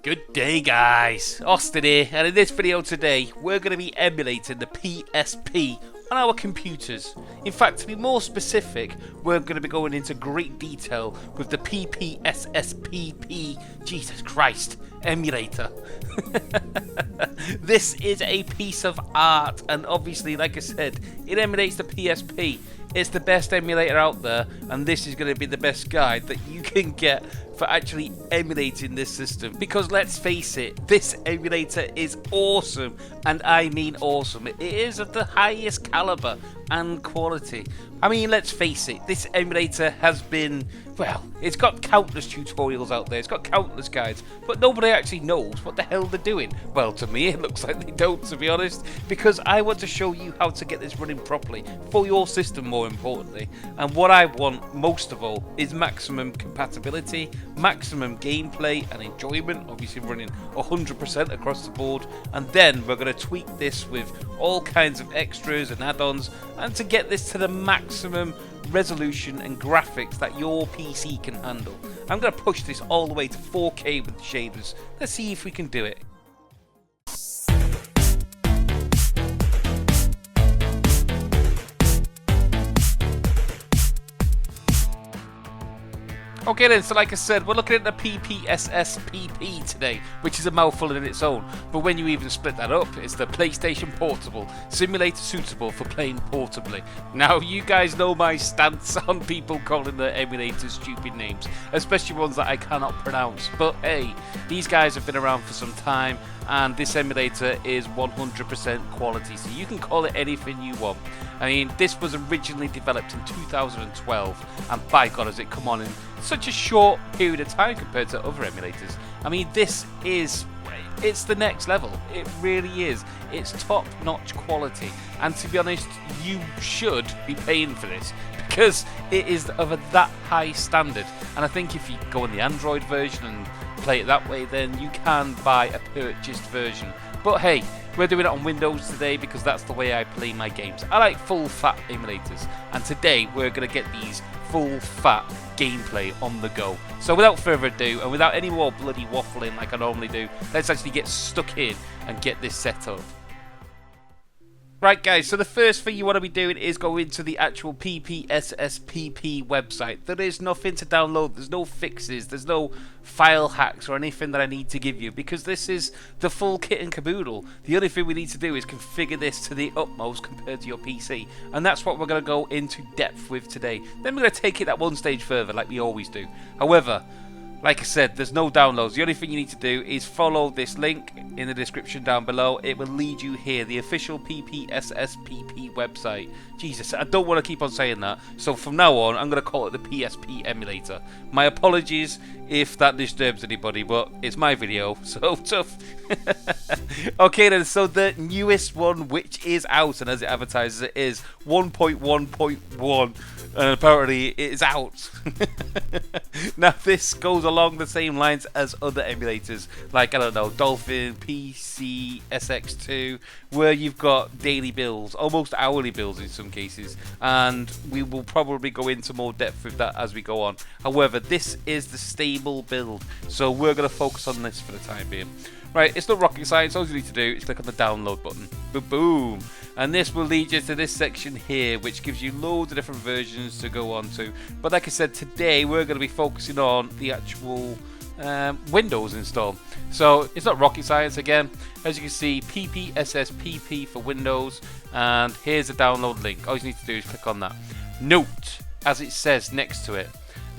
Good day guys, Austin here, and in this video today we're going to be emulating the PSP on our computers. In fact, to be more specific, we're going to be going into great detail with the PPSSPP, Jesus Christ, emulator. This is a piece of art, and obviously, like I said, it emulates the PSP. It's the best emulator out there, and this is going to be the best guide that you can get for actually emulating this system. Because let's face it, this emulator is awesome, and I mean awesome. It is of the highest caliber and quality. I mean, let's face it, this emulator has been, well, it's got countless tutorials out there, it's got countless guides, but nobody actually knows what the hell they're doing. Well, to me it looks like they don't, to be honest, because I want to show you how to get this running properly, for your system more importantly. And what I want most of all is maximum compatibility, maximum gameplay and enjoyment, obviously running 100% across the board, and then we're going to tweak this with all kinds of extras and add-ons, and to get this to the maximum resolution and graphics that your PC can handle. I'm going to push this all the way to 4K with shaders. Let's see if we can do it. Okay then, so like I said, we're looking at the PPSSPP today, which is a mouthful in its own, but when you even split that up, it's the PlayStation Portable, simulator suitable for playing portably. Now, you guys know my stance on people calling the emulators stupid names, especially ones that I cannot pronounce, but hey, these guys have been around for some time, and this emulator is 100% quality, so you can call it anything you want. I mean, this was originally developed in 2012, and by God has it come on in such a short period of time compared to other emulators. I mean, this is, it's the next level. It really is. It's top-notch quality, and to be honest, you should be paying for this because it is of that high standard. And I think if you go on the Android version and play it that way, then you can buy a purchased version. But hey, we're doing it on Windows today because that's the way I play my games. I like full-fat emulators, and today we're going to get these full-fat gameplay on the go. So without further ado, and without any more bloody waffling like I normally do, let's actually get stuck in and get this set up. Right guys, so the first thing you want to be doing is go into the actual PPSSPP website. There is nothing to download, there's no fixes, there's no file hacks or anything that I need to give you, because this is the full kit and caboodle. The only thing we need to do is configure this to the utmost compared to your PC, and that's what we're going to go into depth with today. Then we're going to take it that one stage further like we always do. However, like I said, there's no downloads. The only thing you need to do is follow this link in the description down below. It will lead you here, the official PPSSPP website. Jesus, I don't want to keep on saying that. So from now on, I'm going to call it the PSP Emulator. My apologies if that disturbs anybody, but it's my video, so tough. Okay then, so the newest one, which is out, and as it advertises, it is 1.1.1. And apparently it is out. Now this goes along the same lines as other emulators, like, I don't know, Dolphin, PCSX2, where you've got daily builds, almost hourly builds in some cases, and we will probably go into more depth with that as we go on. However, this is the stable build, so we're going to focus on this for the time being. Right, it's not rocket science. All you need to do is click on the download button. Boom! And this will lead you to this section here, which gives you loads of different versions to go on to. But like I said, today we're going to be focusing on the actual Windows install. So it's not rocket science again. As you can see, PPSSPP for Windows, and here's the download link. All you need to do is click on that. Note, as it says next to it,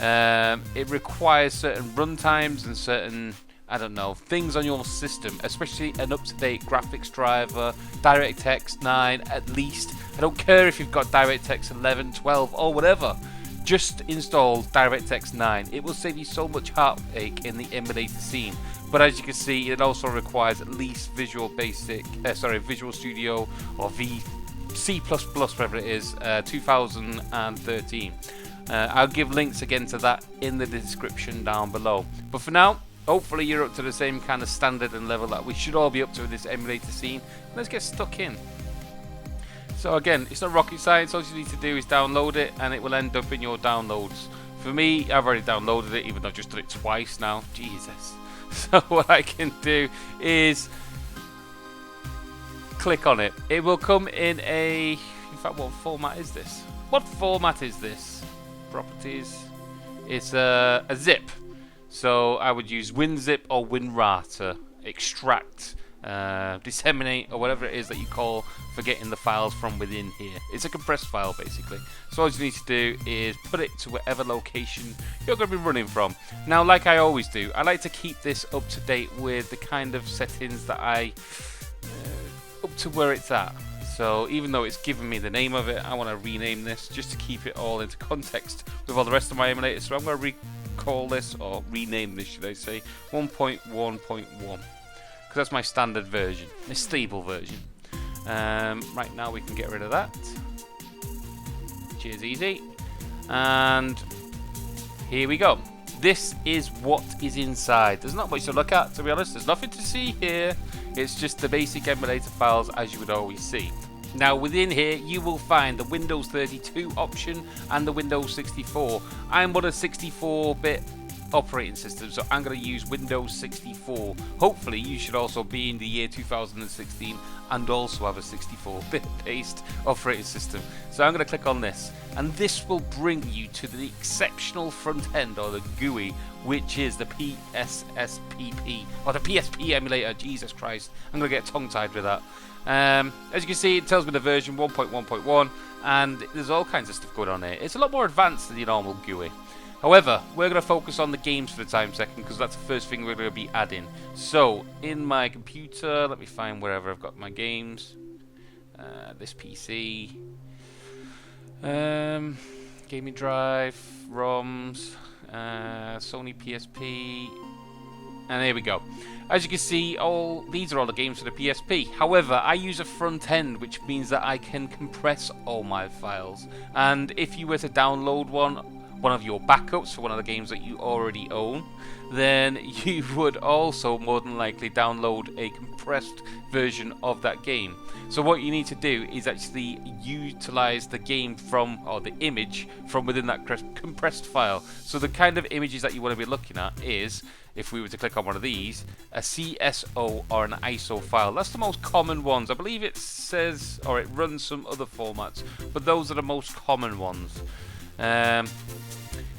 it requires certain runtimes and certain, I don't know, things on your system, especially an up-to-date graphics driver, DirectX 9 at least. I don't care if you've got DirectX 11, 12 or whatever. Just install DirectX 9. It will save you so much heartache in the emulator scene. But as you can see, it also requires at least Visual Studio or C++, whatever it is, 2013. I'll give links again to that in the description down below. But for now, hopefully you're up to the same kind of standard and level that we should all be up to in this emulator scene. Let's get stuck in. So again, it's not rocket science. All you need to do is download it, and it will end up in your downloads. For me, I've already downloaded it, even though I've just done it twice now. Jesus. So what I can do is click on it. It will come in in fact, what format is this? What format is this? Properties. It's a zip. So I would use WinZip or WinRAR to extract, disseminate, or whatever it is that you call for getting the files from within here. It's a compressed file basically. So all you need to do is put it to whatever location you're going to be running from. Now, like I always do, I like to keep this up to date with the kind of settings that up to where it's at. So even though it's given me the name of it, I want to rename this just to keep it all into context with all the rest of my emulators. So I'm going to recall this, or rename this, should I say, 1.1.1, because that's my standard version, a stable version. Right now we can get rid of that, which is easy. And here we go. This is what is inside. There's not much to look at, to be honest. There's nothing to see here. It's just the basic emulator files as you would always see. Now within here you will find the Windows 32 option and the Windows 64. I'm on a 64-bit operating system, so I'm going to use Windows 64. Hopefully you should also be in the year 2016 and also have a 64-bit based operating system. So I'm going to click on this, and this will bring you to the exceptional front end, or the GUI, which is the PSSPP, or the PSP emulator. Jesus Christ, I'm going to get tongue-tied with that. As you can see, it tells me the version 1.1.1, and there's all kinds of stuff going on here. It's a lot more advanced than the normal GUI. However, we're going to focus on the games for the time second, because that's the first thing we're going to be adding. So, in my computer, let me find wherever I've got my games. This PC. Gaming drive, ROMs, Sony PSP, and there we go. As you can see, these are all the games for the PSP. However, I use a front end, which means that I can compress all my files. And if you were to download one of your backups for one of the games that you already own, then you would also more than likely download a compressed version of that game. So what you need to do is actually utilize the game or the image from within that compressed file. So the kind of images that you want to be looking at is, if we were to click on one of these, a CSO or an ISO file. That's the most common ones. I believe it says, or it runs some other formats, but those are the most common ones.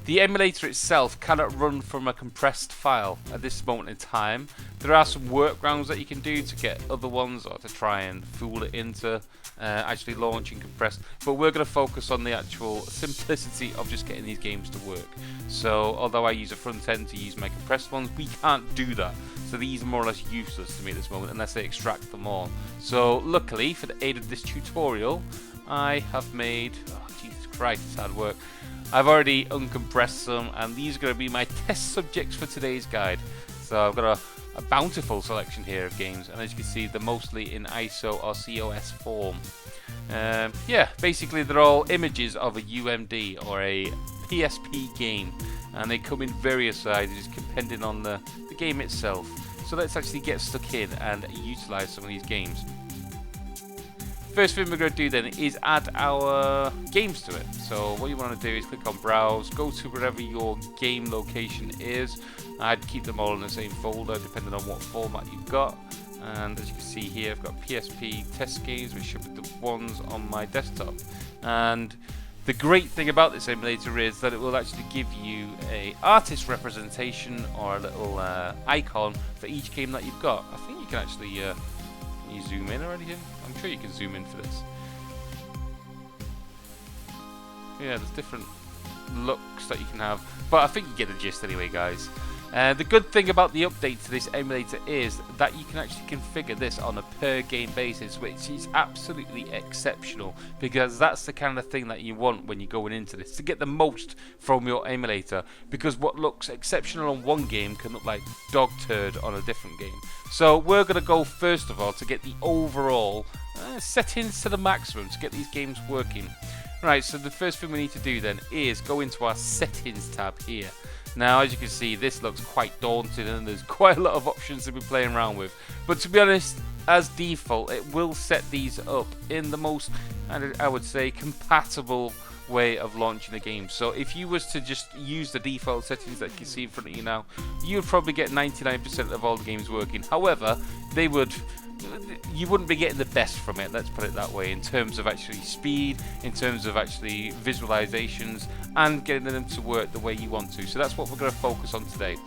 The emulator itself cannot run from a compressed file at this moment in time. There are some workarounds that you can do to get other ones, or to try and fool it into actually launching compressed, but we're going to focus on the actual simplicity of just getting these games to work. So although I use a front end to use my compressed ones, we can't do that. So these are more or less useless to me at this moment unless I extract them all. So luckily, for the aid of this tutorial, I have made, oh Jesus Christ, it's hard work. I've already uncompressed some, and these are going to be my test subjects for today's guide. So I've got a bountiful selection here of games, and as you can see, they're mostly in ISO or COS form. Yeah, basically they're all images of a UMD or a PSP game, and they come in various sizes depending on the game itself. So let's actually get stuck in and utilize some of these games. First thing we're going to do then is add our games to it. So what you want to do is click on Browse, go to wherever your game location is. I'd keep them all in the same folder depending on what format you've got. And as you can see here, I've got PSP test games, which should be the ones on my desktop. And the great thing about this emulator is that it will actually give you a artist representation or a little icon for each game that you've got. I think you can actually can you zoom in or anything? I'm sure you can zoom in for this. Yeah, there's different looks that you can have, but I think you get the gist anyway, guys. The good thing about the update to this emulator is that you can actually configure this on a per game basis, which is absolutely exceptional, because that's the kind of thing that you want when you're going into this, to get the most from your emulator, because what looks exceptional on one game can look like dog turd on a different game. So we're going to go first of all to get the overall settings to the maximum to get these games working. Right, so the first thing we need to do then is go into our settings tab here. Now, as you can see, this looks quite daunting and there's quite a lot of options to be playing around with. But to be honest, as default, it will set these up in the most, I would say, compatible way of launching a game. So if you was to just use the default settings that you see in front of you now, you would probably get 99% of all the games working. However, you wouldn't be getting the best from it, let's put it that way, in terms of actually speed, in terms of actually visualizations, and getting them to work the way you want to. So that's what we're going to focus on today.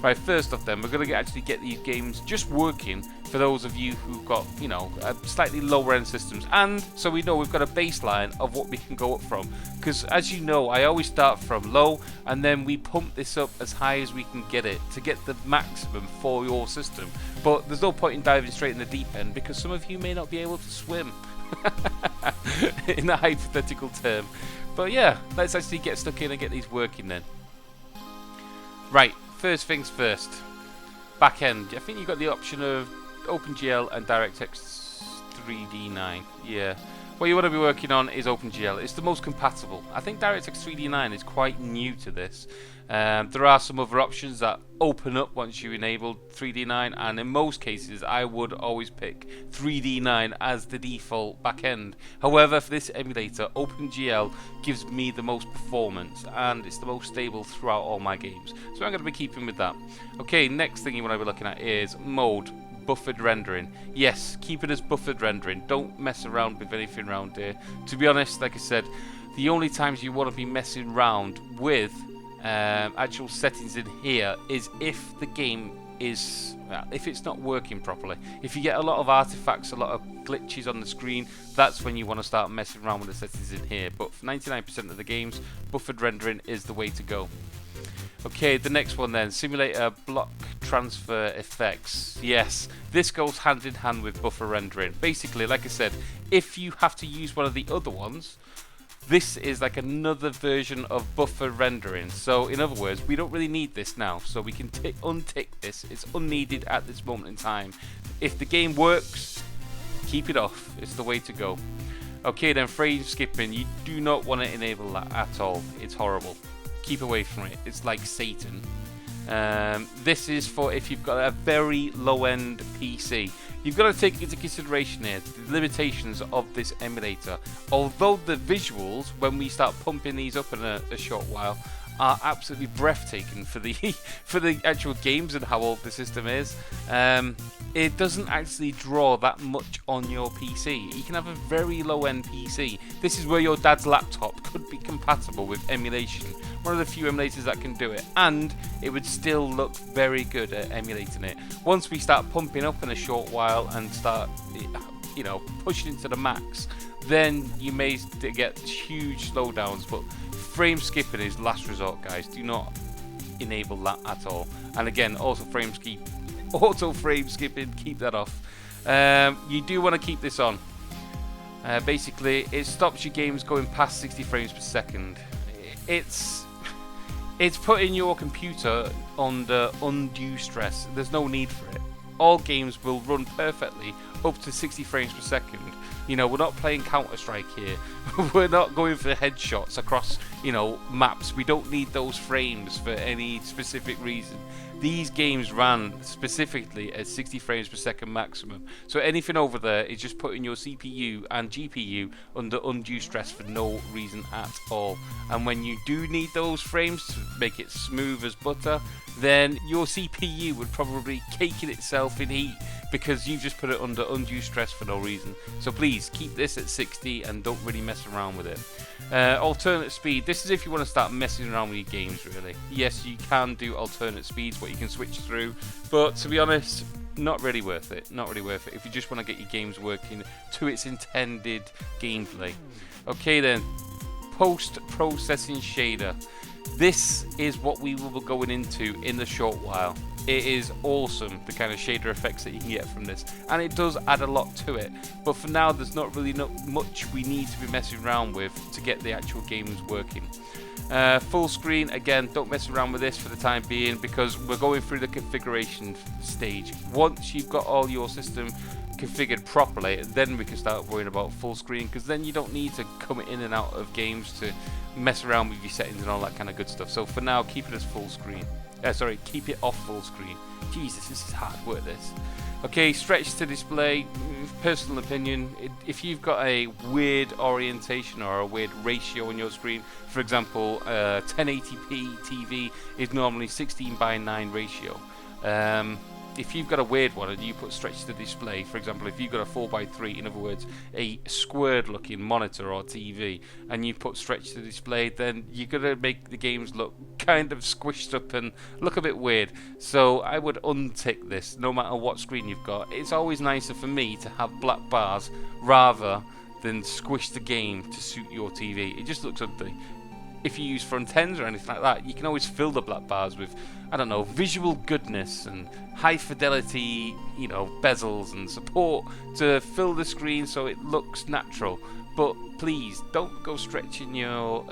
Right, first off then, we're going to actually get these games just working for those of you who've got, you know, slightly lower end systems, and so we know we've got a baseline of what we can go up from, because as you know, I always start from low and then we pump this up as high as we can get it to get the maximum for your system. But there's no point in diving straight in the deep end, because some of you may not be able to swim in a hypothetical term. But yeah, let's actually get stuck in and get these working then. Right, first things first, back end. I think you've got the option of OpenGL and DirectX 3D9. Yeah, what you want to be working on is OpenGL. It's the most compatible. I think DirectX 3D9 is quite new to this. There are some other options that open up once you enable 3D9, and in most cases I would always pick 3D9 as the default backend. However, for this emulator, OpenGL gives me the most performance and it's the most stable throughout all my games. So I'm going to be keeping with that. Okay, next thing you want to be looking at is mode. Buffered rendering. Yes, keep it as buffered rendering. Don't mess around with anything around here. To be honest, like I said, the only times you want to be messing around with actual settings in here is if the game is, well, if it's not working properly. If you get a lot of artifacts, a lot of glitches on the screen, that's when you want to start messing around with the settings in here. But for 99% of the games, buffered rendering is the way to go. Okay, the next one then, simulator block transfer effects. Yes, this goes hand in hand with buffer rendering. Basically, like I said, if you have to use one of the other ones, this is like another version of buffer rendering. So in other words, we don't really need this now, so we can untick this. It's unneeded at this moment in time. If the game works, keep it off. It's the way to go. Okay then, frame skipping. You do not want to enable that at all. It's horrible. Keep away from it. It's like Satan. This is for if you've got a very low-end PC. You've got to take into consideration here the limitations of this emulator. Although the visuals, when we start pumping these up in a short while, are absolutely breathtaking for the actual games and how old the system is, it doesn't actually draw that much on your PC. You can have a very low-end PC. This is where your dad's laptop could be compatible with emulation. One of the few emulators that can do it, and it would still look very good at emulating it. Once we start pumping up in a short while and start, you know, pushing into the max, then you may get huge slowdowns. But frame skipping is last resort, guys. Do not enable that at all. And again, auto frame skipping, keep that off. You do want to keep this on. Basically, it stops your games going past 60 frames per second. It's putting your computer under undue stress. There's no need for it. All games will run perfectly up to 60 frames per second. You know, we're not playing Counter-Strike here. We're not going for headshots across, you know, maps. We don't need those frames for any specific reason. These games ran specifically at 60 frames per second maximum. So anything over there is just putting your CPU and GPU under undue stress for no reason at all. And when you do need those frames to make it smooth as butter, then your CPU would probably cake in itself in heat because you've just put it under undue stress for no reason. So please keep this at 60 and don't really mess around with it. Alternate speed. This is if you want to start messing around with your games, really. Yes, you can do alternate speeds where you can switch through, but to be honest, not really worth it. Not really worth it if you just want to get your games working to its intended gameplay. Okay then, post-processing shader. This is what we will be going into in a short while. It is awesome, the kind of shader effects that you can get from this, and it does add a lot to it. But for now, there's not really much we need to be messing around with to get the actual games working. Full screen, again, don't mess around with this for the time being because we're going through the configuration stage. Once you've got all your system configured properly, then we can start worrying about full screen, because then you don't need to come in and out of games to mess around with your settings and all that kind of good stuff. So for now, keep it as full screen. Keep it off full screen. Jesus, this is hard work, this. Okay, stretch to display. Personal opinion, if you've got a weird orientation or a weird ratio on your screen, for example, 1080p TV is normally 16:9 ratio. If you've got a weird one and you put stretch to display, for example, if you've got a 4:3, in other words, a squared looking monitor or TV, and you put stretch to display, then you're going to make the games look kind of squished up and look a bit weird. So I would untick this no matter what screen you've got. It's always nicer for me to have black bars rather than squish the game to suit your TV. It just looks ugly. If you use front ends or anything like that, you can always fill the black bars with, I don't know, visual goodness and high fidelity, you know, bezels and support to fill the screen so it looks natural. But please don't go stretching your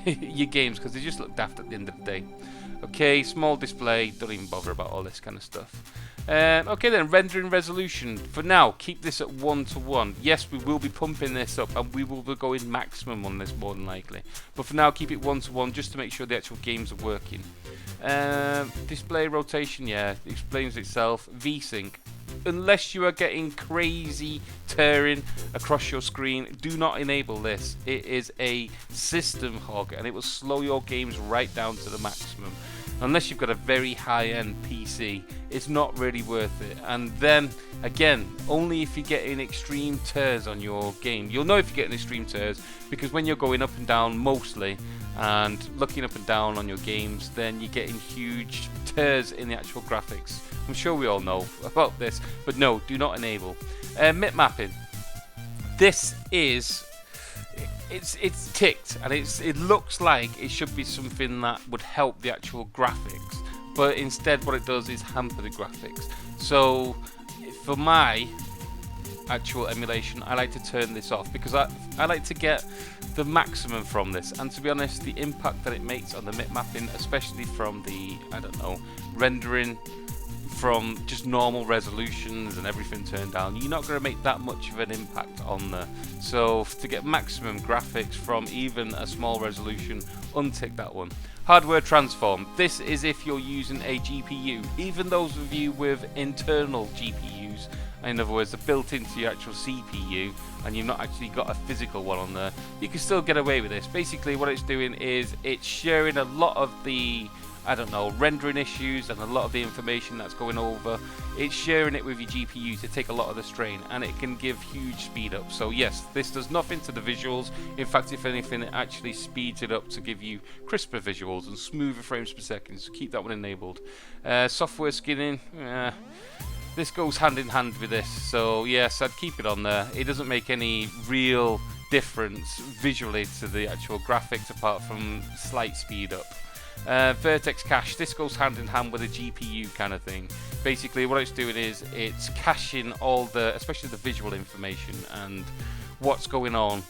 your games, because they just look daft at the end of the day. Okay, small display, don't even bother about all this kind of stuff. Okay then, rendering resolution. For now, keep this at 1:1. Yes, we will be pumping this up and we will be going maximum on this more than likely. But for now, keep it 1:1 just to make sure the actual games are working. Display rotation, yeah, it explains itself. VSync. Unless you are getting crazy tearing across your screen, do not enable this. It is a system hog and it will slow your games right down to the maximum. Unless you've got a very high-end PC, it's not really worth it. And then, again, only if you're getting extreme tears on your game. You'll know if you're getting extreme tears, because when you're going up and down mostly, and looking up and down on your games, then you're getting huge tears in the actual graphics. I'm sure we all know about this, but no, do not enable. MIP mapping. This is... It's ticked, and it looks like it should be something that would help the actual graphics, but instead what it does is hamper the graphics. So for my actual emulation, I like to turn this off because I like to get the maximum from this. And to be honest, the impact that it makes on the MIP mapping, especially from the, I don't know, rendering from just normal resolutions and everything turned down, you're not going to make that much of an impact on there. So to get maximum graphics from even a small resolution, untick that one. Hardware transform. This is if you're using a GPU. Even those of you with internal GPUs, in other words, they're built into your actual CPU and you've not actually got a physical one on there, you can still get away with this. Basically what it's doing is it's sharing a lot of the, I don't know, rendering issues and a lot of the information that's going over. It's sharing it with your GPU to take a lot of the strain, and it can give huge speed up. So yes, this does nothing to the visuals. In fact, if anything, it actually speeds it up to give you crisper visuals and smoother frames per second, so keep that one enabled. Software skinning, this goes hand in hand with this, so yes, I'd keep it on there. It doesn't make any real difference visually to the actual graphics apart from slight speed up. Vertex cache, this goes hand in hand with a GPU kind of thing. Basically what it's doing is it's caching all the, especially the visual information and what's going on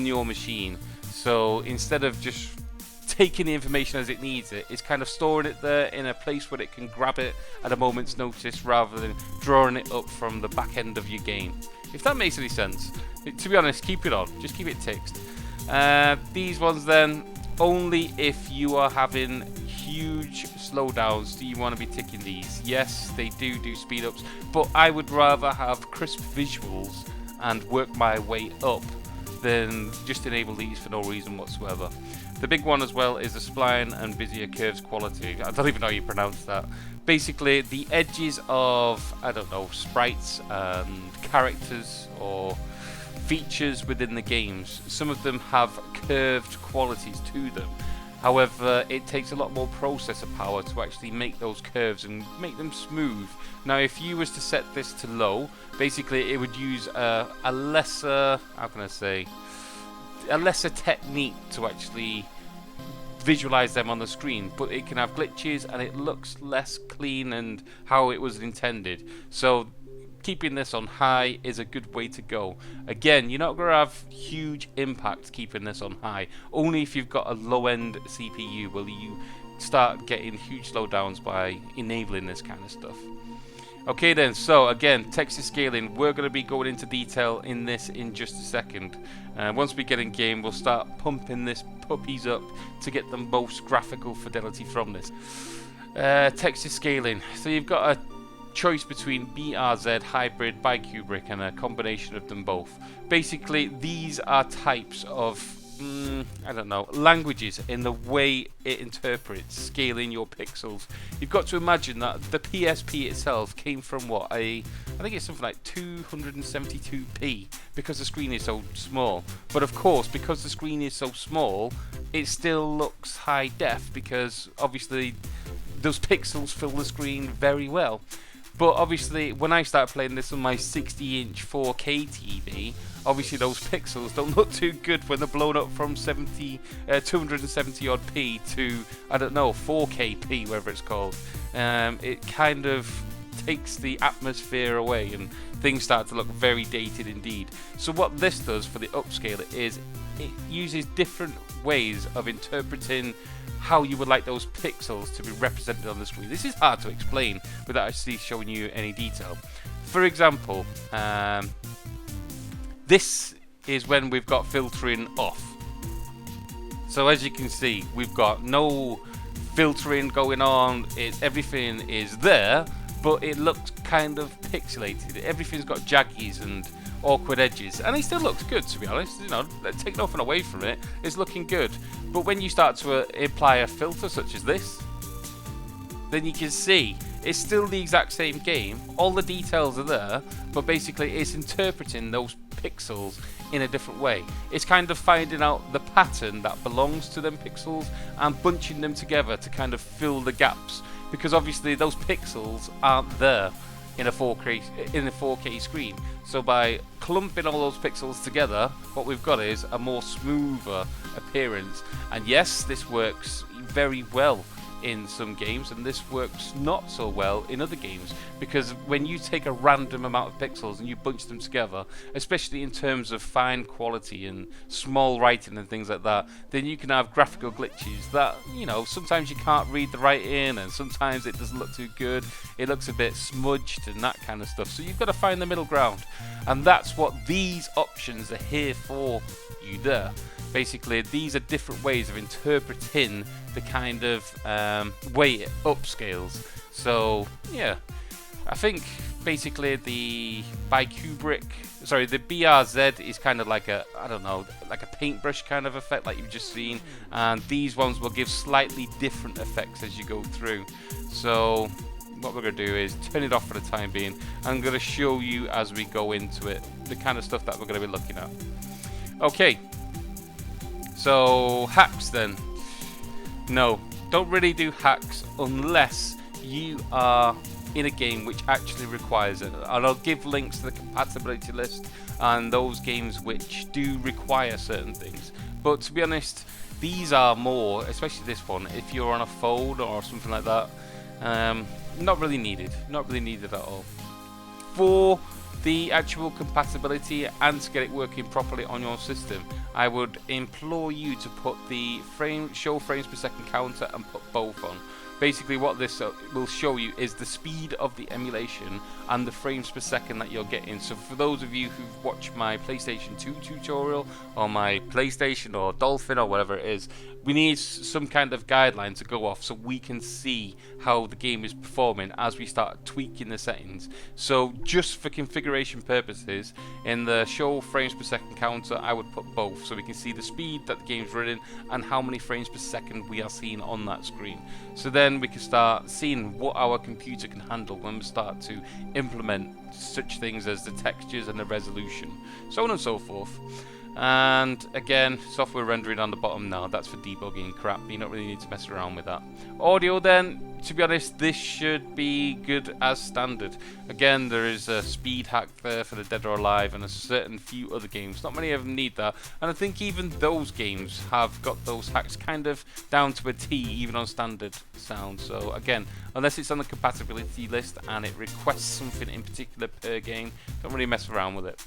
your machine. So instead of just taking the information as it needs it, it's kind of storing it there in a place where it can grab it at a moment's notice rather than drawing it up from the back end of your game. If that makes any sense. To be honest, keep it on, just keep it ticked. These ones then, only if you are having huge slowdowns do you want to be ticking these. Yes, they do speed ups, but I would rather have crisp visuals and work my way up than just enable these for no reason whatsoever. The big one as well is the spline and Bezier curves quality. I don't even know how you pronounce that. Basically, the edges of, I don't know, sprites and characters or features within the games, some of them have curved qualities to them. However, it takes a lot more processor power to actually make those curves and make them smooth. Now, if you was to set this to low, basically it would use a lesser, how can I say, a lesser technique to actually visualize them on the screen, but it can have glitches and it looks less clean and how it was intended. So keeping this on high is a good way to go. Again, you're not going to have huge impact keeping this on high. Only if you've got a low-end CPU will you start getting huge slowdowns by enabling this kind of stuff. Okay then, so again, texture scaling, we're going to be going into detail in this in just a second. Once we get in game, we'll start pumping this puppies up to get the most graphical fidelity from this. Texture scaling. So you've got a choice between BRZ, hybrid, bicubic, and a combination of them both. Basically, these are types of I don't know, languages in the way it interprets scaling your pixels. You've got to imagine that the PSP itself came from what, I think it's something like 272p, because the screen is so small. But of course, because the screen is so small, it still looks high def, because obviously those pixels fill the screen very well. But obviously, when I started playing this on my 60-inch 4K TV, obviously those pixels don't look too good when they're blown up from 270 odd p to, I don't know, 4K-P, whatever it's called. It kind of takes the atmosphere away and things start to look very dated indeed. So what this does for the upscaler is it uses different ways of interpreting how you would like those pixels to be represented on the screen. This is hard to explain without actually showing you any detail. For example, this is when we've got filtering off. So as you can see, we've got no filtering going on. Everything is there, but it looks kind of pixelated. Everything's got jaggies and awkward edges, and it still looks good, to be honest. You know, take nothing away from it, it's looking good. But when you start to apply a filter such as this, then you can see it's still the exact same game. All the details are there, but basically it's interpreting those pixels in a different way. It's kind of finding out the pattern that belongs to them pixels and bunching them together to kind of fill the gaps, because obviously those pixels aren't there in a 4K screen. So by clumping all those pixels together, what we've got is a more smoother appearance. And yes, this works very well in some games, and this works not so well in other games, because when you take a random amount of pixels and you bunch them together, especially in terms of fine quality and small writing and things like that, then you can have graphical glitches that, you know, sometimes you can't read the writing, and sometimes it doesn't look too good, it looks a bit smudged and that kind of stuff. So you've got to find the middle ground, and that's what these options are here for you there. Basically, these are different ways of interpreting the kind of way it upscales. So yeah, I think basically the BRZ is kind of like a, I don't know, like a paintbrush kind of effect like you've just seen, and these ones will give slightly different effects as you go through. So what we're going to do is turn it off for the time being. I'm going to show you as we go into it the kind of stuff that we're going to be looking at. Okay. So hacks then. No, don't really do hacks unless you are in a game which actually requires it. And I'll give links to the compatibility list and those games which do require certain things. But to be honest, these are more, especially this one, if you're on a phone or something like that, not really needed. Not really needed at all. For the actual compatibility and to get it working properly on your system, I would implore you to put the show frames per second counter and put both on. Basically what this will show you is the speed of the emulation and the frames per second that you're getting. So for those of you who've watched my PlayStation 2 tutorial or my PlayStation or Dolphin or whatever it is, we need some kind of guideline to go off so we can see how the game is performing as we start tweaking the settings. So just for configuration purposes, in the show frames per second counter, I would put both so we can see the speed that the game's running and how many frames per second we are seeing on that screen. So then we can start seeing what our computer can handle when we start to implement such things as the textures and the resolution, so on and so forth. And again, software rendering on the bottom now, that's for debugging crap. You don't really need to mess around with that. Audio then, to be honest, this should be good as standard. Again, there is a speed hack there for the Dead or Alive and a certain few other games. Not many of them need that, and I think even those games have got those hacks kind of down to a T, even on standard sound. So again, unless it's on the compatibility list and it requests something in particular per game, don't really mess around with it.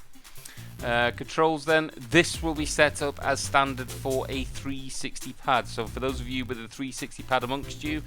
Controls then, this will be set up as standard for a 360 pad. So for those of you with a 360 pad amongst you,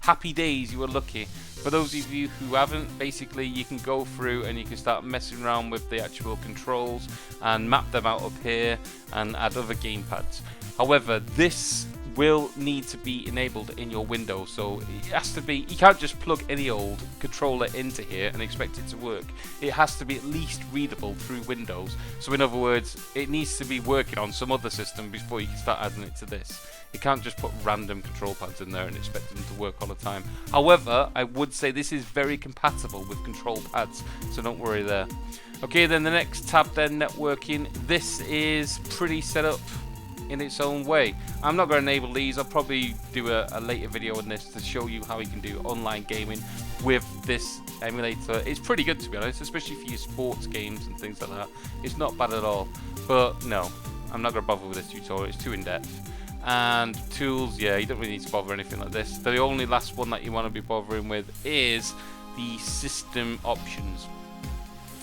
happy days, you are lucky. For those of you who haven't, basically you can go through and you can start messing around with the actual controls and map them out up here and add other gamepads. However, this will need to be enabled in your Windows, so it has to be, you can't just plug any old controller into here and expect it to work. It has to be at least readable through Windows. So in other words, it needs to be working on some other system before you can start adding it to this. You can't just put random control pads in there and expect them to work all the time. However, I would say this is very compatible with control pads, so don't worry there. Okay, then the next tab then, networking. This is pretty set up in its own way. I'm not going to enable these. I'll probably do a later video on this to show you how you can do online gaming with this emulator. It's pretty good, to be honest, especially for your sports games and things like that. It's not bad at all. But no, I'm not going to bother with this tutorial. It's too in-depth. And tools, yeah, you don't really need to bother anything like this. The only last one that you want to be bothering with is the system options.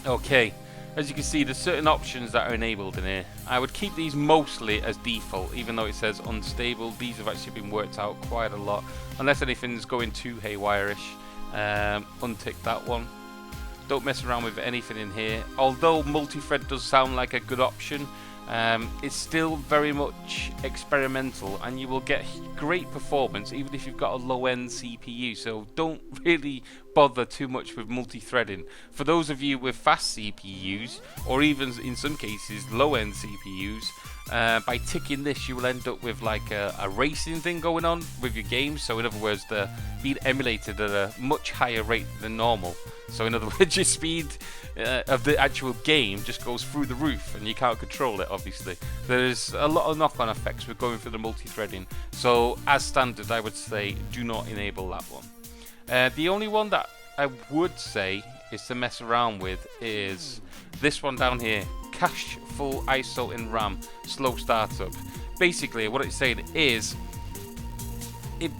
Okay, as you can see, there's certain options that are enabled in here. I would keep these mostly as default, even though it says unstable. These have actually been worked out quite a lot, unless anything's going too haywire-ish. Untick that one. Don't mess around with anything in here. Although multi-thread does sound like a good option, it's still very much experimental, and you will get great performance even if you've got a low-end CPU, so don't really bother too much with multi-threading. For those of you with fast CPUs, or even in some cases low-end CPUs, by ticking this you will end up with like a racing thing going on with your games. So in other words, they're being emulated at a much higher rate than normal. So in other words, your speed of the actual game just goes through the roof, and you can't control it, obviously. There's a lot of knock-on effects with going through the multi-threading. So as standard, I would say do not enable that one. The only one that I would say is to mess around with is this one down here. Cache full ISO in RAM, slow startup. Basically, what it's saying is it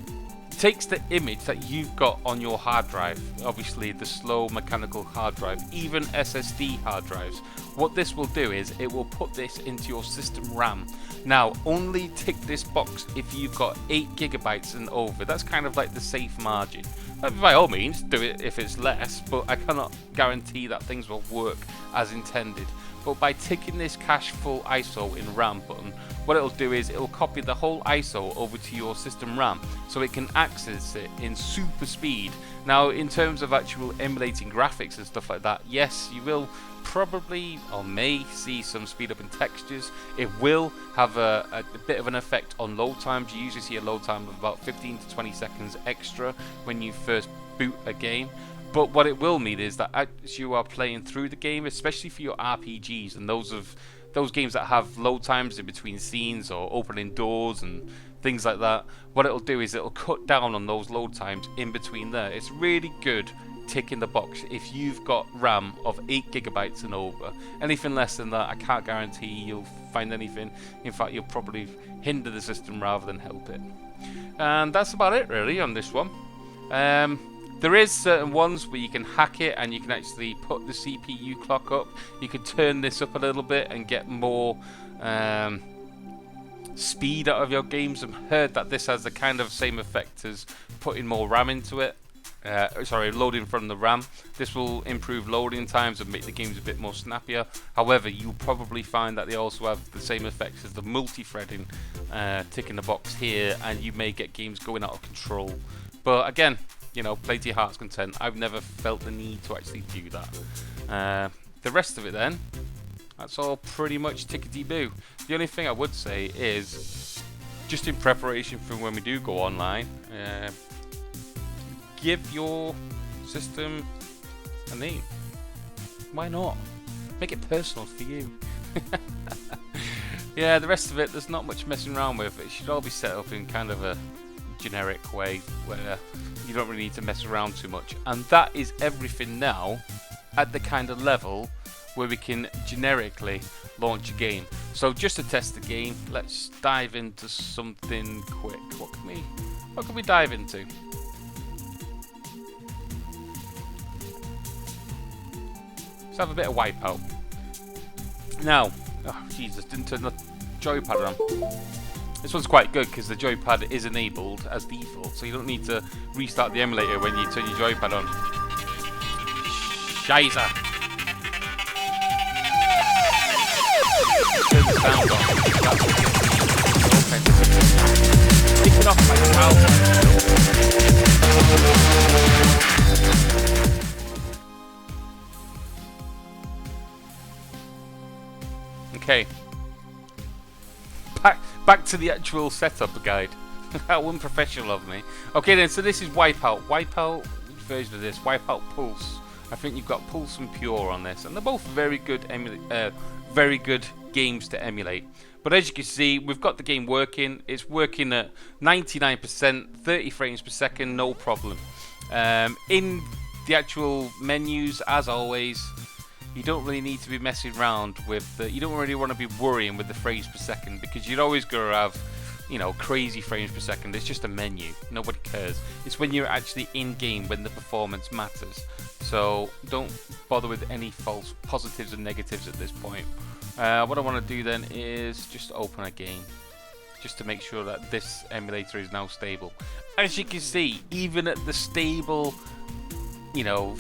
takes the image that you've got on your hard drive, obviously the slow mechanical hard drive, even SSD hard drives. What this will do is it will put this into your system RAM. Now, only tick this box if you've got 8 GB and over. That's kind of like the safe margin. By all means, do it if it's less, but I cannot guarantee that things will work as intended. But by ticking this cache full ISO in RAM button, what it'll do is it'll copy the whole ISO over to your system RAM, so it can access it in super speed. Now, in terms of actual emulating graphics and stuff like that, yes, you will probably or may see some speed up in textures. It will have a bit of an effect on load times. You usually see a load time of about 15 to 20 seconds extra when you first boot a game. But what it will mean is that as you are playing through the game, especially for your RPGs and those games that have load times in between scenes or opening doors and things like that, what it'll do is it'll cut down on those load times in between there. It's really good ticking the box if you've got RAM of 8 GB and over. Anything less than that, I can't guarantee you'll find anything. In fact, you'll probably hinder the system rather than help it. And that's about it really on this one. There is certain ones where you can hack it and you can actually put the CPU clock up. You can turn this up a little bit and get more speed out of your games. I've heard that this has the kind of same effect as putting more RAM into it. Loading from the RAM. This will improve loading times and make the games a bit more snappier. However, you'll probably find that they also have the same effects as the multi-threading, ticking the box here, and you may get games going out of control. But again, you know, play to your heart's content. I've never felt the need to actually do that. The rest of it then, that's all pretty much tickety-boo. The only thing I would say is, just in preparation for when we do go online, give your system a name. Why not? Make it personal for you. Yeah, the rest of it, there's not much messing around with. It should all be set up in kind of a generic way where you don't really need to mess around too much. And that is everything now at the kind of level where we can generically launch a game. So just to test the game, let's dive into something quick. What can we dive into? Let's have a bit of Wipeout. Now, oh Jesus, didn't turn the joypad on. This one's quite good because the joypad is enabled as default, so you don't need to restart the emulator when you turn your joypad on. Shiza! Turn the sound on. kind of picking off my Okay. Back to the actual setup guide. How unprofessional of me. Okay then, so this is Wipeout. Wipeout, which version of this? Wipeout Pulse. I think you've got Pulse and Pure on this, and they're both very good games to emulate. But as you can see, we've got the game working. It's working at 99%, 30 frames per second, no problem. In the actual menus, as always, you don't really need to be messing around with you don't really want to be worrying with the frames per second, because you're always going to have, you know, crazy frames per second. It's just a menu. Nobody cares. It's when you're actually in game when the performance matters. So don't bother with any false positives and negatives at this point. What I want to do then is just open a game, just to make sure that this emulator is now stable. As you can see, even at the stable, you know,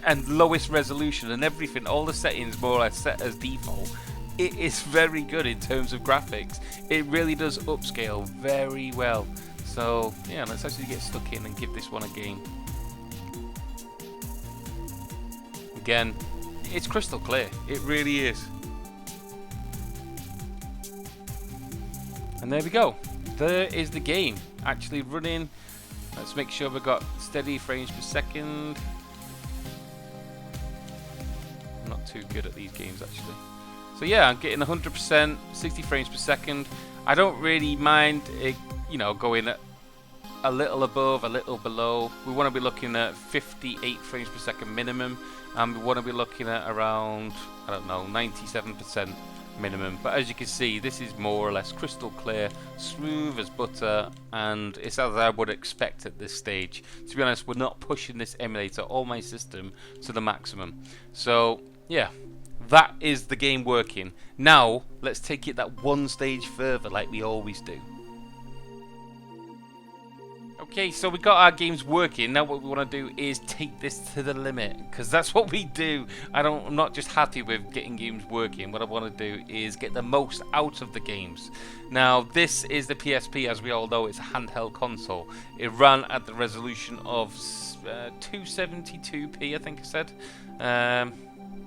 and lowest resolution and everything, all the settings more or less set as default, it is very good in terms of graphics. It really does upscale very well. So yeah, let's actually get stuck in and give this one a game. Again, it's crystal clear. It really is. And there we go. There is the game actually running. Let's make sure we've got steady frames per second. I'm not too good at these games actually. So yeah, I'm getting 100%, 60 frames per second. I don't really mind it, you know, going at a little above, a little below. We want to be looking at 58 frames per second minimum, and we want to be looking at around, I don't know, 97% minimum. But as you can see, this is more or less crystal clear, smooth as butter, and it's as I would expect at this stage. To be honest, we're not pushing this emulator or my system to the maximum. So yeah, that is the game working. Now let's take it that one stage further, like we always do. Okay, so we got our games working. Now what we want to do is take this to the limit, because that's what we do. I'm not just happy with getting games working. What I want to do is get the most out of the games. Now this is the PSP, as we all know. It's a handheld console. It ran at the resolution of 272p, I think I said.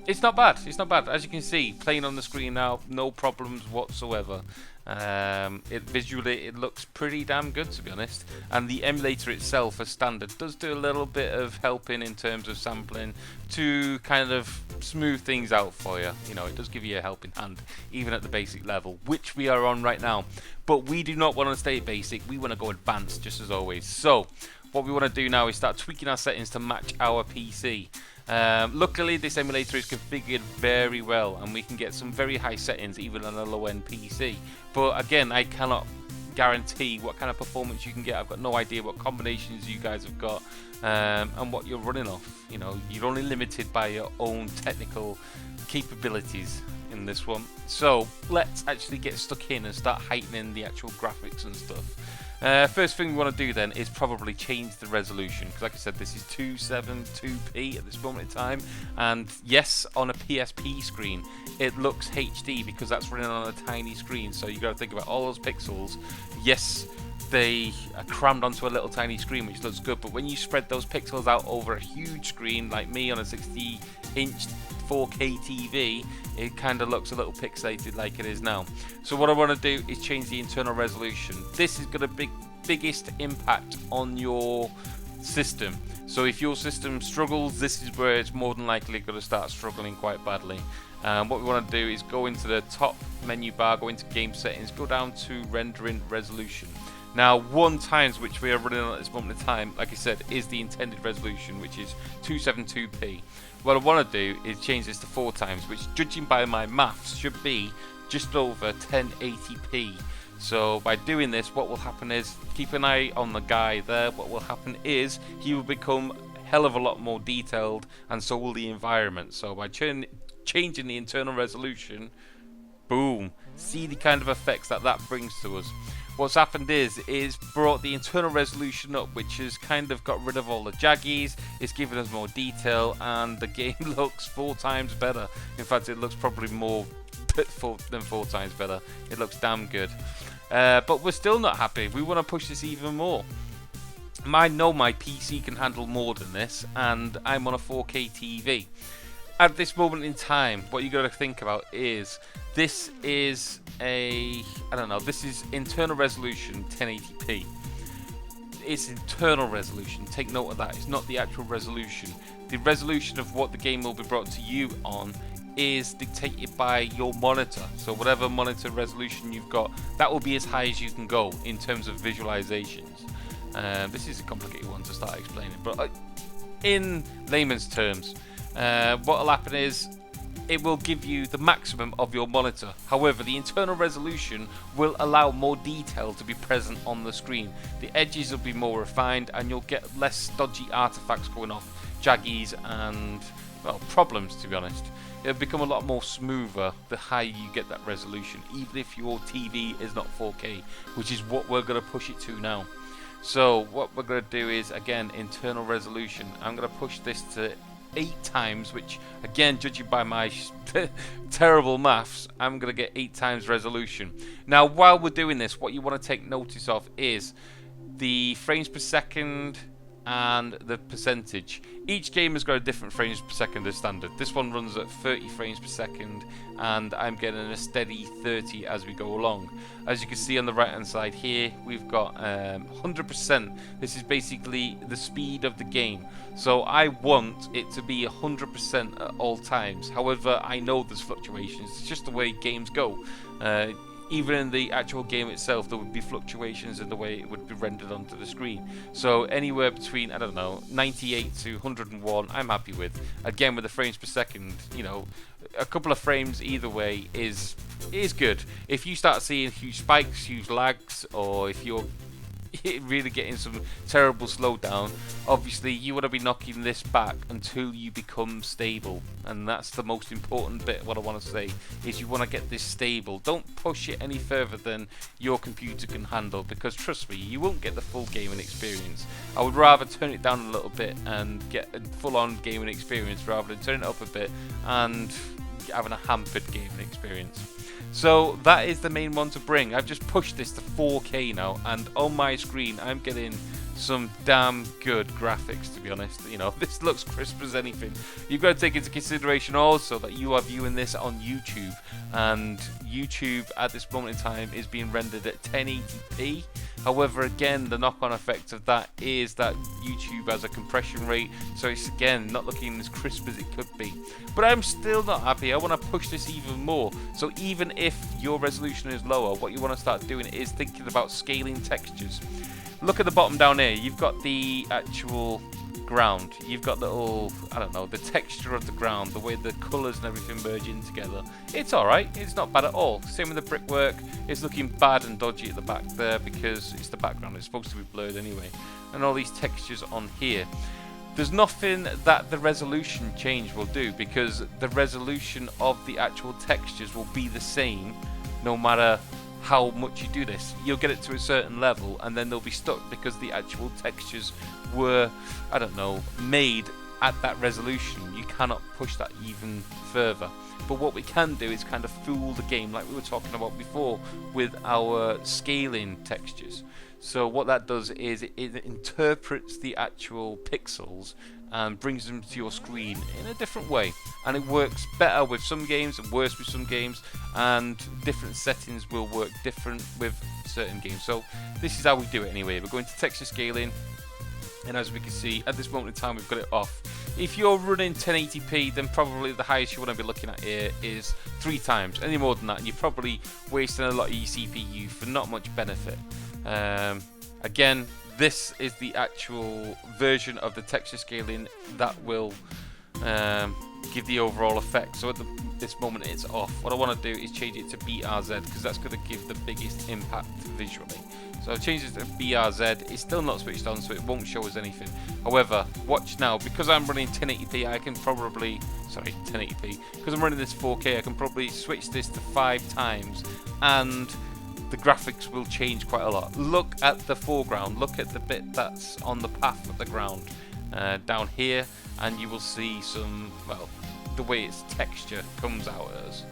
It's not bad. It's not bad. As you can see, playing on the screen now, no problems whatsoever. Visually, it looks pretty damn good, to be honest. And the emulator itself, as standard, does do a little bit of helping in terms of sampling to kind of smooth things out for you. You know, it does give you a helping hand, even at the basic level, which we are on right now. But we do not want to stay basic. We want to go advanced, just as always. So what we want to do now is start tweaking our settings to match our PC. Luckily, this emulator is configured very well, and we can get some very high settings even on a low-end PC. But again, I cannot guarantee what kind of performance you can get. I've got no idea what combinations you guys have got and what you're running off. You know, you're only limited by your own technical capabilities in this one. So let's actually get stuck in and start heightening the actual graphics and stuff. First thing we want to do then is probably change the resolution, because like I said, this is 272p at this moment in time, and yes, on a PSP screen it looks HD because that's running on a tiny screen. So you got to think about all those pixels. Yes, they are crammed onto a little tiny screen, which looks good, but when you spread those pixels out over a huge screen like me on a 60-inch 4K TV, it kind of looks a little pixelated like it is now. So what I want to do is change the internal resolution. This is going to be biggest impact on your system. So if your system struggles, this is where it's more than likely going to start struggling quite badly. What we want to do is go into the top menu bar, go into game settings, go down to rendering resolution. Now 1x, which we are running on at this moment in time, like I said, is the intended resolution, which is 272p. What I want to do is change this to 4x, which, judging by my maths, should be just over 1080p. So by doing this, what will happen is, keep an eye on the guy there, what will happen is he will become a hell of a lot more detailed, and so will the environment. So by changing the internal resolution, boom, see the kind of effects that brings to us. What's happened is brought the internal resolution up, which has kind of got rid of all the jaggies. It's given us more detail, and the game looks 4 times better. In fact, it looks probably more than 4 times better. It looks damn good. But we're still not happy. We want to push this even more. I know my PC can handle more than this, and I'm on a 4K TV. At this moment in time, what you got to think about is this is this is internal resolution 1080p. It's internal resolution. Take note of that. It's not the actual resolution. The resolution of what the game will be brought to you on is dictated by your monitor. So whatever monitor resolution you've got, that will be as high as you can go in terms of visualizations. This is a complicated one to start explaining, but in layman's terms, what will happen is it will give you the maximum of your monitor. However, the internal resolution will allow more detail to be present on the screen. The edges will be more refined, and you'll get less dodgy artifacts going off, jaggies and, well, problems, to be honest. It'll become a lot more smoother the higher you get that resolution, even if your TV is not 4K, which is what we're going to push it to now. So what we're going to do is, again, internal resolution. I'm going to push this to 8 times, which, again, judging by my terrible maths, I'm going to get 8 times resolution. Now, while we're doing this, what you want to take notice of is the frames per second and the percentage. Each game has got a different frames per second as standard. This one runs at 30 frames per second, and I'm getting a steady 30 as we go along. As you can see on the right hand side here, we've got 100%. This is basically the speed of the game. So I want it to be 100% at all times. However, I know there's fluctuations. It's just the way games go. Even in the actual game itself, there would be fluctuations in the way it would be rendered onto the screen. So anywhere between, I don't know, 98 to 101, I'm happy with. Again, with the frames per second, you know, a couple of frames either way is good. If you start seeing huge spikes, huge lags, or if you're really getting some terrible slowdown, obviously you want to be knocking this back until you become stable, and that's the most important bit. What I want to say is you want to get this stable. Don't push it any further than your computer can handle, because trust me, you won't get the full gaming experience. I would rather turn it down a little bit and get a full-on gaming experience rather than turn it up a bit and having a hampered gaming experience. So that is the main one to bring. I've just pushed this to 4K now, and on my screen I'm getting some damn good graphics, to be honest. You know, this looks crisp as anything. You've got to take into consideration also that you are viewing this on YouTube, and YouTube at this moment in time is being rendered at 1080p. However, again, the knock-on effect of that is that YouTube has a compression rate, so it's again not looking as crisp as it could be. But I'm still not happy. I want to push this even more. So even if your resolution is lower, what you want to start doing is thinking about scaling textures. Look at the bottom down here. You've got the actual ground. You've got little, I don't know, the texture of the ground, the way the colours and everything merge in together. It's alright. It's not bad at all. Same with the brickwork. It's looking bad and dodgy at the back there because it's the background. It's supposed to be blurred anyway. And all these textures on here. There's nothing that the resolution change will do, because the resolution of the actual textures will be the same no matter how much you do this. You'll get it to a certain level and then they'll be stuck because the actual textures were, I don't know, made at that resolution. You cannot push that even further. But what we can do is kind of fool the game, like we were talking about before with our scaling textures. So what that does is it interprets the actual pixels and brings them to your screen in a different way, and it works better with some games and worse with some games, and different settings will work different with certain games. So this is how we do it anyway. We're going to texture scaling, and as we can see at this moment in time we've got it off. If you're running 1080p, then probably the highest you want to be looking at here is 3 times. Any more than that and you're probably wasting a lot of your CPU for not much benefit. Again, this is the actual version of the texture scaling that will give the overall effect. So at this moment it's off. What I want to do is change it to BRZ, because that's going to give the biggest impact visually. So I've changed it to BRZ. It's still not switched on, so it won't show us anything. However, watch now, because I'm running 1080p, I can probably, sorry, 1080p, because I'm running this 4K, I can probably switch this to 5 times, and the graphics will change quite a lot. Look at the foreground, look at the bit that's on the path of the ground down here, and you will see some, well, the way its texture comes out as.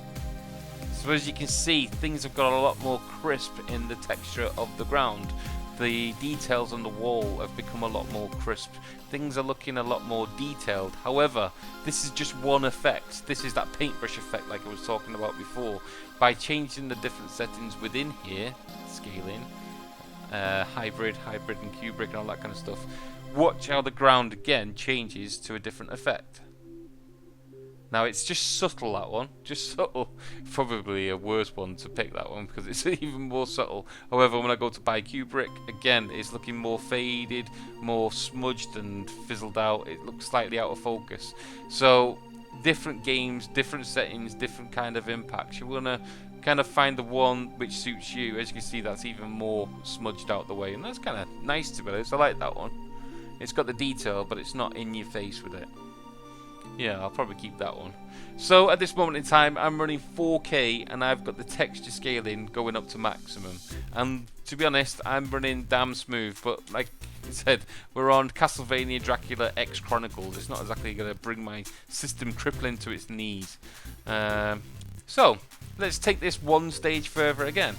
So as you can see, things have got a lot more crisp in the texture of the ground. The details on the wall have become a lot more crisp. Things are looking a lot more detailed. However, this is just one effect. This is that paintbrush effect like I was talking about before. By changing the different settings within here, scaling, hybrid and cubic and all that kind of stuff, watch how the ground again changes to a different effect. Now it's just subtle, that one, just subtle. Probably a worse one to pick, that one, because it's even more subtle. However, when I go to buy Kubrick, again, it's looking more faded, more smudged and fizzled out. It looks slightly out of focus. So different games, different settings, different kind of impacts. You want to kind of find the one which suits you. As you can see, that's even more smudged out the way, and that's kind of nice, to be honest. I like that one. It's got the detail, but it's not in your face with it. Yeah, I'll probably keep that one. So at this moment in time, I'm running 4K and I've got the texture scaling going up to maximum. And to be honest, I'm running damn smooth. But like I said, we're on Castlevania Dracula X Chronicles. It's not exactly going to bring my system crippling to its knees. So let's take this one stage further again.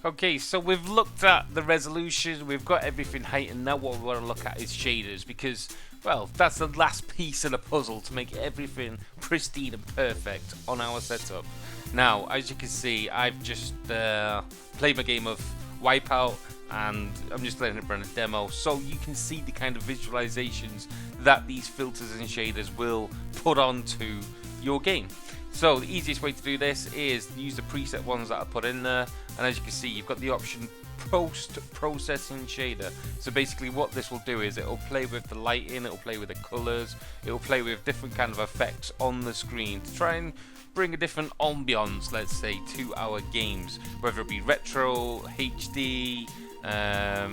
Okay, so we've looked at the resolution, we've got everything heightened. Now what we want to look at is shaders, because, well, that's the last piece of the puzzle to make everything pristine and perfect on our setup. Now, as you can see, I've just played my game of Wipeout, and I'm just letting it run a demo, so you can see the kind of visualizations that these filters and shaders will put onto your game. So the easiest way to do this is use the preset ones that I put in there, and as you can see, you've got the option post-processing shader. So basically what this will do is it'll play with the lighting, it'll play with the colors, it'll play with different kind of effects on the screen to try and bring a different ambiance, let's say, to our games, whether it be retro, HD, I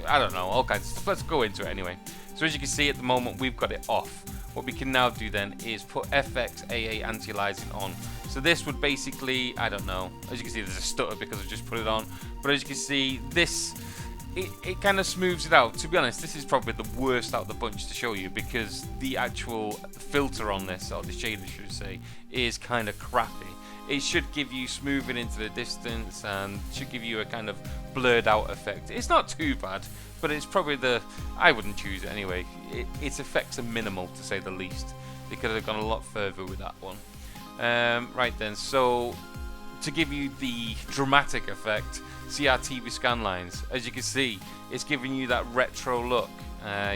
don't know, all kinds of stuff. Let's go into it anyway. So as you can see, at the moment we've got it off. What we can now do then is put FX AA anti-aliasing on. So this would basically, I don't know, as you can see there's a stutter because I just put it on, but as you can see, this, it kind of smooths it out. To be honest, this is probably the worst out of the bunch to show you, because the actual filter on this, or the shader should I say, is kind of crappy. It should give you smoothing into the distance and should give you a kind of blurred out effect. It's not too bad, but it's probably I wouldn't choose it anyway. Its effects are minimal, to say the least. They could have gone a lot further with that one. Right then, so to give you the dramatic effect, CRT with scan lines. As you can see, it's giving you that retro look.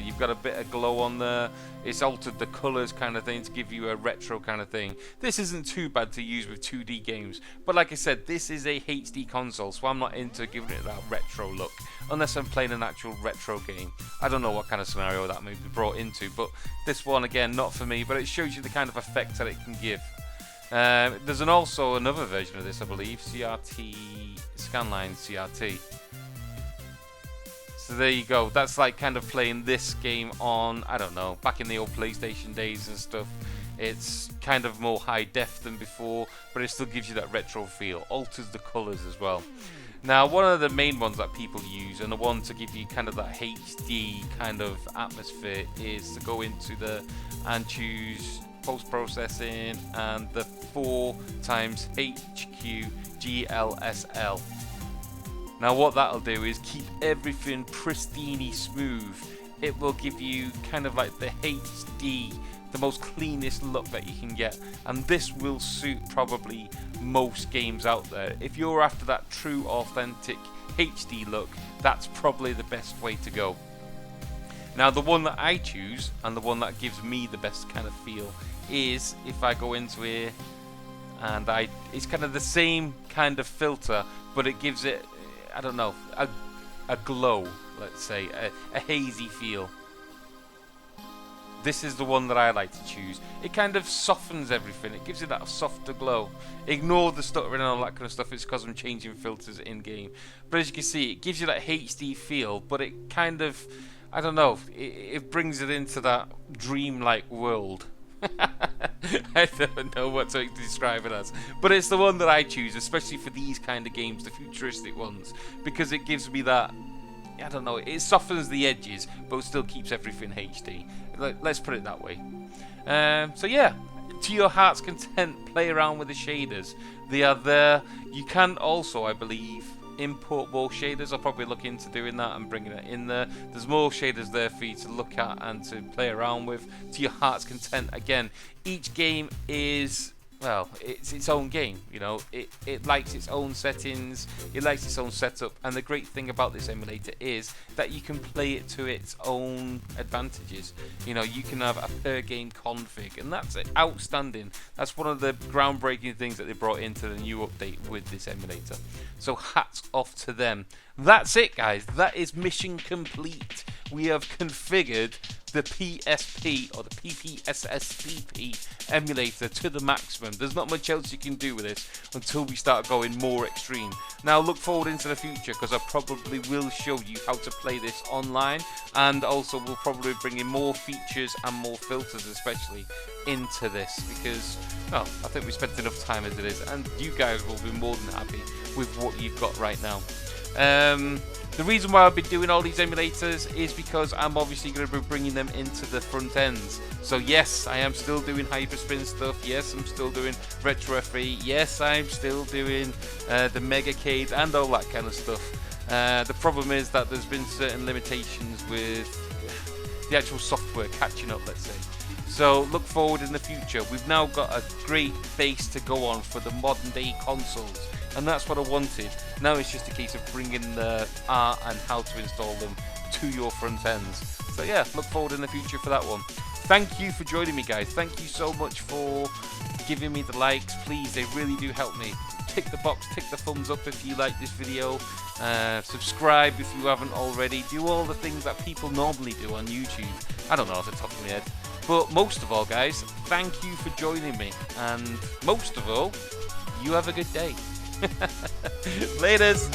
You've got a bit of glow on there. It's altered the colors kind of thing to give you a retro kind of thing. This isn't too bad to use with 2D games, but like I said, this is a HD console, so I'm not into giving it that retro look unless I'm playing an actual retro game. I don't know what kind of scenario that may be brought into, but this one again, not for me, but it shows you the kind of effect that it can give. There's also another version of this, I believe, CRT Scanline CRT. So there you go. That's like kind of playing this game on, I don't know, back in the old PlayStation days and stuff. It's kind of more high def than before, but it still gives you that retro feel. Alters the colors as well. Now, one of the main ones that people use, and the one to give you kind of that HD kind of atmosphere, is to go into and choose post-processing and the 4x HQ GLSL. Now what that'll do is keep everything pristinely smooth. It will give you kind of like the HD, the most cleanest look that you can get, and this will suit probably most games out there. If you're after that true authentic HD look, that's probably the best way to go. Now the one that I choose, and the one that gives me the best kind of feel, is if I go into here and it's kind of the same kind of filter, but it gives it, I don't know, a glow, let's say, a hazy feel. This is the one that I like to choose. It kind of softens everything. It gives it that softer glow. Ignore the stuttering and all that kind of stuff. It's because I'm changing filters in game. But as you can see, it gives you that HD feel, but it kind of, I don't know, it brings it into that dreamlike world. I don't know what to describe it as, but it's the one that I choose, especially for these kind of games, the futuristic ones, because it gives me that, I don't know, it softens the edges but still keeps everything HD. Let's put it that way. So yeah, to your heart's content, play around with the shaders. They are there. You can also, I believe, import more shaders. I'll probably look into doing that and bringing it in there. There's more shaders there for you to look at and to play around with to your heart's content. Again, each game is, well, it's its own game, you know. It likes its own settings, it likes its own setup, and the great thing about this emulator is that you can play it to its own advantages. You know, you can have a per game config, and that's outstanding. That's one of the groundbreaking things that they brought into the new update with this emulator. So hats off to them. That's it, guys. That is mission complete. We have configured the PSP, or the PPSSPP emulator to the maximum. There's not much else you can do with this until we start going more extreme. Now look forward into the future, because I probably will show you how to play this online, and also we'll probably bring in more features and more filters especially into this, because, well, I think we spent enough time as it is, and you guys will be more than happy with what you've got right now. The reason why I've been doing all these emulators is because I'm obviously going to be bringing them into the front ends. So yes, I am still doing Hyperspin stuff. Yes, I'm still doing Retro FE. Yes, I'm still doing the Megacade and all that kind of stuff. The problem is that there's been certain limitations with the actual software catching up, let's say. So look forward in the future. We've now got a great base to go on for the modern day consoles, and that's what I wanted. Now it's just a case of bringing the art and how to install them to your front ends. So yeah, look forward in the future for that one. Thank you for joining me, guys. Thank you so much for giving me the likes. Please, they really do help me. Tick the box, tick the thumbs up if you like this video. Subscribe if you haven't already. Do all the things that people normally do on YouTube. I don't know off the top of my head. But most of all, guys, thank you for joining me. And most of all, you have a good day. Laters.